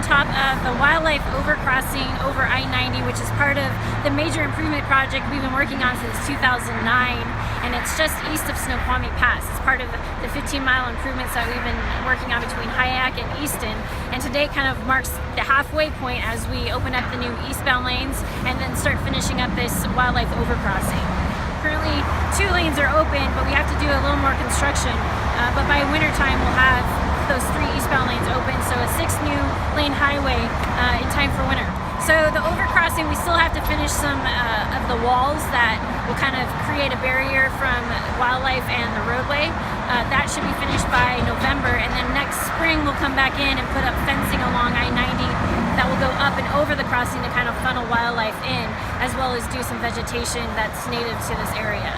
top of the wildlife overcrossing over I-90, which is part of the major improvement project we've been working on since 2009, and it's just east of Snoqualmie Pass. It's part of the 15-mile improvements that we've been working on between Hyack and Easton, and today kind of marks the halfway point as we open up the new eastbound lanes and then start finishing up this wildlife overcrossing. Currently 2 lanes are open, but we have to do a little more construction, but by winter time we'll have those 3 eastbound lanes open, so a 6 new lane highway in time for winter. So the overcrossing, we still have to finish some of the walls that will kind of create a barrier from wildlife and the roadway. That should be finished by November, and then next spring we'll come back in and put up fencing along I-90 that will go up and over the crossing to kind of funnel wildlife in, as well as do some vegetation that's native to this area.